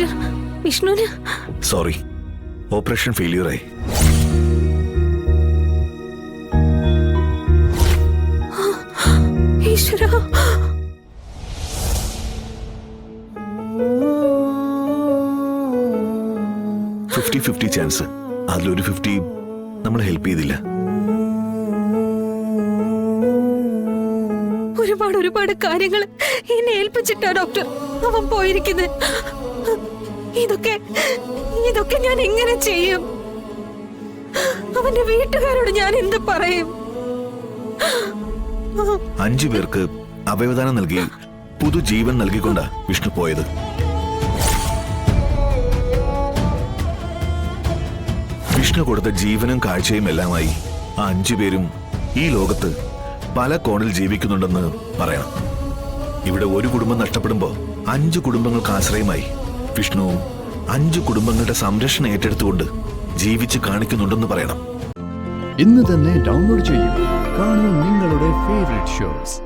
Doctor വിഷ്ണുവിന് sorry, operation failure ആയി. ഈശ്വരാ. 50-50 ചാൻസ്. അതിലൊരു 50 നമ്മൾ ഹെൽപ്പ് ചെയ്തില്ല. ഒരുപാട് കാര്യങ്ങൾ എന്നെ ഏൽപ്പിച്ചിട്ടാ ഡോക്ടർ അവൻ പോയിരിക്കുന്നത്. ഇതൊക്കെ ഞാൻ എങ്ങനെ ചെയ്യും? അവന്റെ വീട്ടുകാരോട് ഞാൻ എന്ത് പറയും? 5 പേർക്ക് അവയവദാനം നൽകി പുതുജീവൻ നൽകിക്കൊണ്ടാ വിഷ്ണു പോയത്. വിഷ്ണു കൊടുത്ത ജീവനും കാഴ്ചയും എല്ലാമായി ആ 5 പേരും ഈ ലോകത്ത് പല കോണിൽ ജീവിക്കുന്നുണ്ടെന്ന് പറയണം. ഇവിടെ ഒരു കുടുംബം നഷ്ടപ്പെടുമ്പോ 5 കുടുംബങ്ങൾക്ക് ആശ്രയമായി വിഷ്ണു 5 കുടുംബങ്ങളുടെ സംരക്ഷണം ഏറ്റെടുത്തുകൊണ്ട് ജീവിച്ച് കാണിക്കുന്നുണ്ടെന്ന് പറയണം. ഇന്ന് തന്നെ ഡൗൺലോഡ് ചെയ്യൂ. കാണൂ നിങ്ങളുടെ ഫേവറേറ്റ് ഷോസ്.